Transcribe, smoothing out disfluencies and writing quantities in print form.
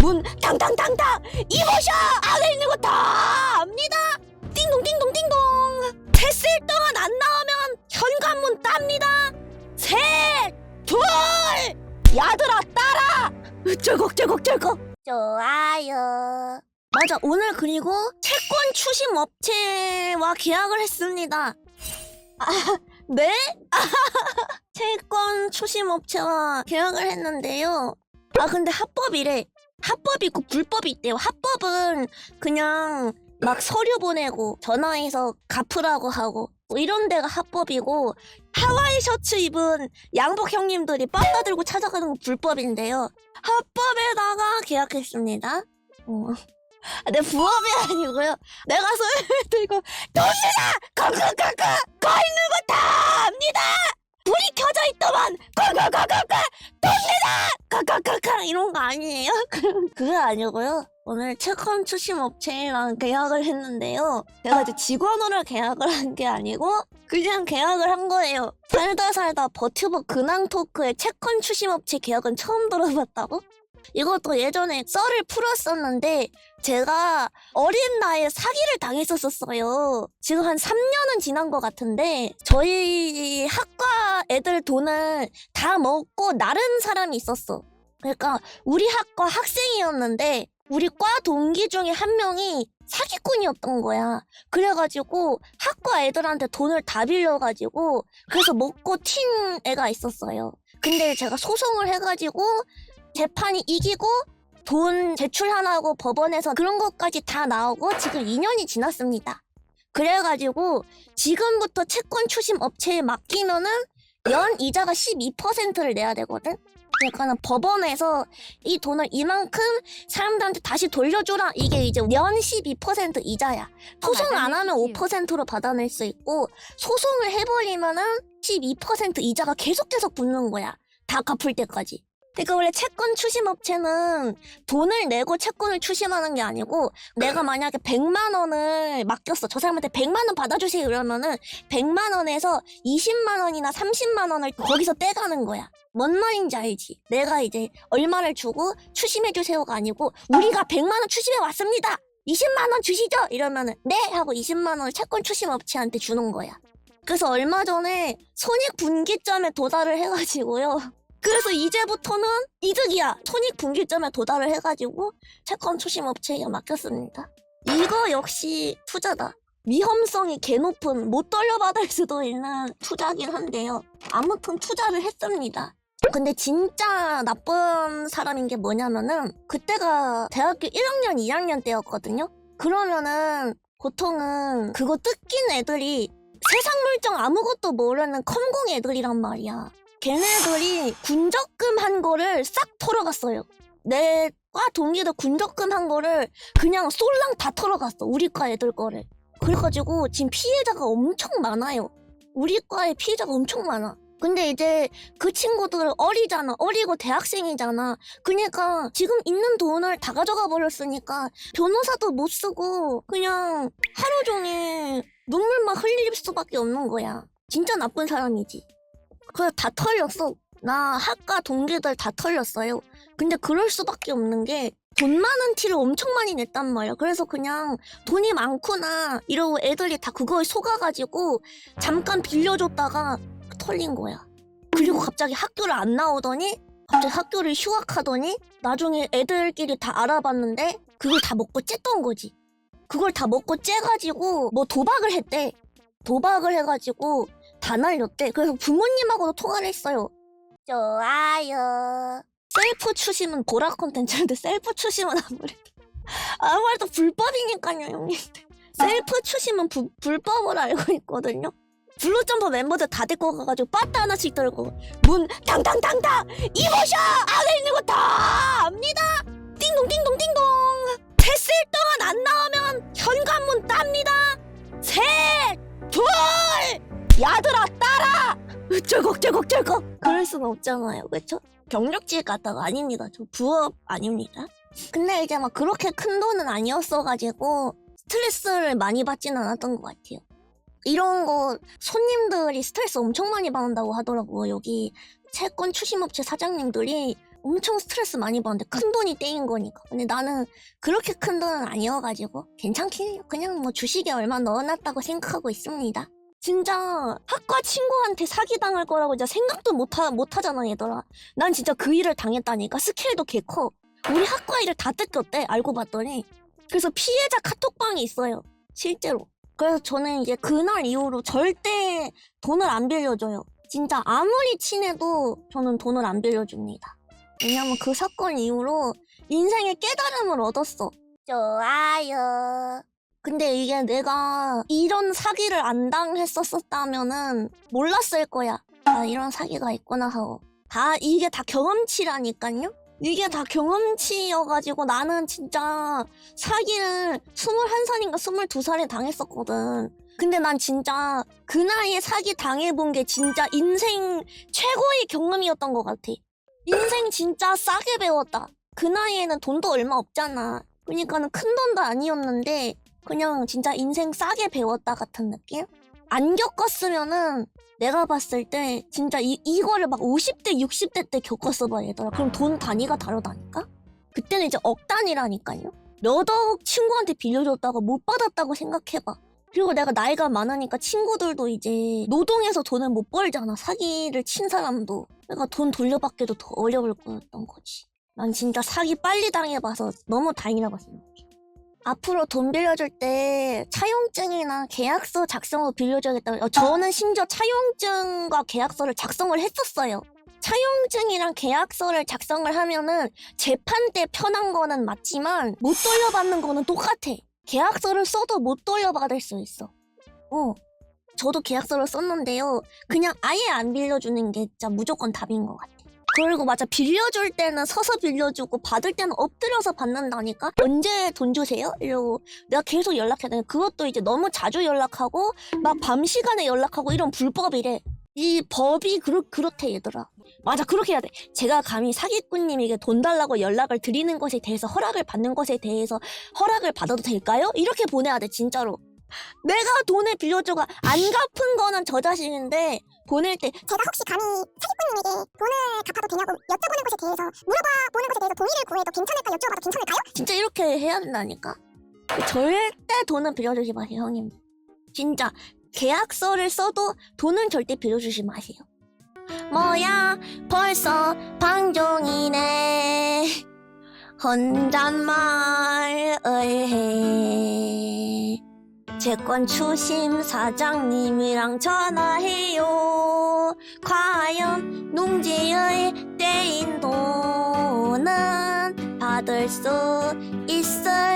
문 탕탕탕탕 이보셔! 안에 있는 거 다 압니다. 띵동 띵동 띵동. 셋을 동안 안 나오면 현관문 땁니다. 셋, 둘, 야들아 따라. 쩔걱쩔걱쩔걱. 좋아요. 맞아, 오늘 그리고 채권 추심 업체와 계약을 했습니다. 아, 네? 채권 추심 업체와 계약을 했는데요. 아, 근데 합법이래. 합법이 있고 불법이 있대요. 합법은 그냥 막 서류 보내고 전화해서 갚으라고 하고 뭐 이런 데가 합법이고, 하와이 셔츠 입은 양복 형님들이 빵 들고 찾아가는 건 불법인데요. 합법에다가 계약했습니다. 내 부업이 아니고요. 내가 손을 들고 돈이다! 콩콩콩콩! 거 있는 거 다 압니다! 불이 켜져 있더만! 콩콩콩콩콩! 돈이다! 콩콩콩콩! 이런 거 아니에요? 그게 아니고요. 오늘 채권 추심 업체랑 계약을 했는데요. 제가 이제 직원으로 계약을 한 게 아니고 그냥 계약을 한 거예요. 살다 버튜버 근황 토크의 채권 추심 업체 계약은 처음 들어봤다고? 이것도 예전에 썰을 풀었었는데 제가 어린 나이에 사기를 당했었어요. 지금 한 3년은 지난 것 같은데 저희 학과 애들 돈을 다 먹고 나른 사람이 있었어. 그러니까 우리 학과 학생이었는데 우리 과 동기 중에 한 명이 사기꾼이었던 거야. 그래가지고 학과 애들한테 돈을 다 빌려가지고 그래서 먹고 튄 애가 있었어요. 근데 제가 소송을 해가지고 재판이 이기고 돈 제출하라고 법원에서 그런 것까지 다 나오고 지금 2년이 지났습니다. 그래가지고 지금부터 채권 추심 업체에 맡기면은 연 이자가 12%를 내야 되거든? 그러니까 법원에서 이 돈을 이만큼 사람들한테 다시 돌려주라, 이게 이제 연 12% 이자야. 소송 안 하면 5%로 받아낼 수 있고 소송을 해버리면은 12% 이자가 계속 붙는 거야. 다 갚을 때까지. 그러니까 원래 채권 추심 업체는 돈을 내고 채권을 추심하는 게 아니고, 내가 만약에 100만 원을 맡겼어. 저 사람한테 100만 원 받아주세요 이러면은 100만 원에서 20만 원이나 30만 원을 거기서 떼가는 거야. 뭔 말인지 알지? 내가 이제 얼마를 주고 추심해주세요가 아니고 우리가 100만 원 추심해 왔습니다. 20만 원 주시죠? 이러면은 네! 하고 20만 원을 채권 추심 업체한테 주는 거야. 그래서 얼마 전에 손익분기점에 도달을 해가지고요. 그래서 이제부터는 이득이야. 손익분기점에 도달을 해가지고 채권 추심 업체에 맡겼습니다. 이거 역시 투자다. 위험성이 개 높은, 못 돌려받을 수도 있는 투자긴 한데요. 아무튼 투자를 했습니다. 근데 진짜 나쁜 사람인 게 뭐냐면은 그때가 대학교 1학년, 2학년 때였거든요. 그러면은 보통은 그거 뜯긴 애들이 세상 물정 아무것도 모르는 컴공 애들이란 말이야. 걔네들이 군적금 한 거를 싹 털어갔어요. 내 과 동기들 군적금 한 거를 그냥 쏠랑 다 털어갔어. 우리 과 애들 거를. 그래가지고 지금 피해자가 엄청 많아요. 우리 과에 피해자가 엄청 많아. 근데 이제 그 친구들 어리잖아. 어리고 대학생이잖아. 그러니까 지금 있는 돈을 다 가져가 버렸으니까 변호사도 못 쓰고 그냥 하루 종일 눈물만 흘릴 수밖에 없는 거야. 진짜 나쁜 사람이지. 그래서 다 털렸어. 나 학과 동기들 다 털렸어요. 근데 그럴 수밖에 없는 게 돈 많은 티를 엄청 많이 냈단 말이야. 그래서 그냥 돈이 많구나 이러고 애들이 다 그거에 속아가지고 잠깐 빌려줬다가 털린 거야. 그리고 갑자기 학교를 안 나오더니 갑자기 학교를 휴학하더니 나중에 애들끼리 다 알아봤는데 그걸 다 먹고 쬐던 거지. 그걸 다 먹고 쬐가지고 뭐 도박을 했대. 도박을 해가지고 다 날렸대. 그래서 부모님하고도 통화를 했어요. 좋아요. 셀프 추심은 보라 콘텐츠인데 셀프 추심은 아무래도 불법이니까요, 형님. 셀프 추심은 불법으로 알고 있거든요. 블루점퍼 멤버들 다 데리고 가가지고 빠따 하나씩 들고 문 탕탕탕탕 이보셔! 안에 있는 거 다 압니다. 띵동 띵동 띵동. 셋을 동안 안 나오면 현관문 땁니다. 셋, 둘, 야들아 따라. 쩔걱쩔걱쩔걱. 그럴 수는 없잖아요, 그쵸? 경력직 갔다가 아닙니다. 저 부업 아닙니다. 근데 이제 막 그렇게 큰 돈은 아니었어가지고 스트레스를 많이 받진 않았던 것 같아요. 이런 거 손님들이 스트레스 엄청 많이 받는다고 하더라고요. 여기 채권 추심업체 사장님들이 엄청 스트레스 많이 받는데 큰 돈이 떼인 거니까. 근데 나는 그렇게 큰 돈은 아니어가지고 괜찮긴 해요. 그냥 뭐 주식에 얼마 넣어놨다고 생각하고 있습니다. 진짜 학과 친구한테 사기당할 거라고 진짜 생각도 못하잖아 얘들아. 난 진짜 그 일을 당했다니까. 스케일도 개 커. 우리 학과 일을 다 뜯겼대 알고 봤더니. 그래서 피해자 카톡방이 있어요 실제로. 그래서 저는 이제 그날 이후로 절대 돈을 안 빌려줘요. 진짜 아무리 친해도 저는 돈을 안 빌려줍니다. 왜냐면 그 사건 이후로 인생의 깨달음을 얻었어. 좋아요. 근데 이게 내가 이런 사기를 안 당했었다면은 몰랐을 거야. 아, 이런 사기가 있구나 하고. 이게 다 경험치라니까요? 이게 다 경험치여가지고 나는 진짜 사기를 21살인가 22살에 당했었거든. 근데 난 진짜 그 나이에 사기 당해본 게 진짜 인생 최고의 경험이었던 것 같아. 인생 진짜 싸게 배웠다. 그 나이에는 돈도 얼마 없잖아. 그러니까는 큰 돈도 아니었는데 그냥 진짜 인생 싸게 배웠다 같은 느낌? 안 겪었으면은 내가 봤을 때 진짜 이거를 막 50대 60대 때 겪었어 봐 얘들아. 그럼 돈 단위가 다르다니까? 그때는 이제 억 단위라니까요. 몇 억 친구한테 빌려줬다가 못 받았다고 생각해봐. 그리고 내가 나이가 많으니까 친구들도 이제 노동해서 돈을 못 벌잖아. 사기를 친 사람도. 그러니까 돈 돌려받기도 더 어려울 거였던 거지. 난 진짜 사기 빨리 당해봐서 너무 다행이라고 생각해. 앞으로 돈 빌려줄 때 차용증이나 계약서 작성으로 빌려줘야겠다. 저는 심지어 차용증과 계약서를 작성을 했었어요. 차용증이랑 계약서를 작성을 하면은 재판 때 편한 거는 맞지만 못 돌려받는 거는 똑같아. 계약서를 써도 못 돌려받을 수 있어. 저도 계약서를 썼는데요. 그냥 아예 안 빌려주는 게 진짜 무조건 답인 것 같아. 그리고 맞아, 빌려줄 때는 서서 빌려주고 받을 때는 엎드려서 받는다니까? 언제 돈 주세요? 이러고 내가 계속 연락해야 돼. 그것도 이제 너무 자주 연락하고 막 밤 시간에 연락하고 이런 불법이래. 이 법이 그렇대 얘들아. 맞아, 그렇게 해야 돼. 제가 감히 사기꾼님에게 돈 달라고 연락을 드리는 것에 대해서 허락을 받는 것에 대해서 허락을 받아도 될까요? 이렇게 보내야 돼 진짜로. 내가 돈을 빌려줘가 안 갚은 거는 저 자신인데 보낼 때 제가 혹시 감히 사기꾼님에게 돈을 갚아도 되냐고 여쭤보는 것에 대해서 물어보는 것에 대해서 동의를 구해도 괜찮을까 여쭤봐도 괜찮을까요? 진짜 이렇게 해야 된다니까. 절대 돈은 빌려주지 마세요 형님. 진짜 계약서를 써도 돈은 절대 빌려주지 마세요. 뭐야 벌써 방종이네. 혼잣말을 해. 채권 추심 사장님이랑 전화해요. 과연 농지의 떼인 돈은 받을 수 있을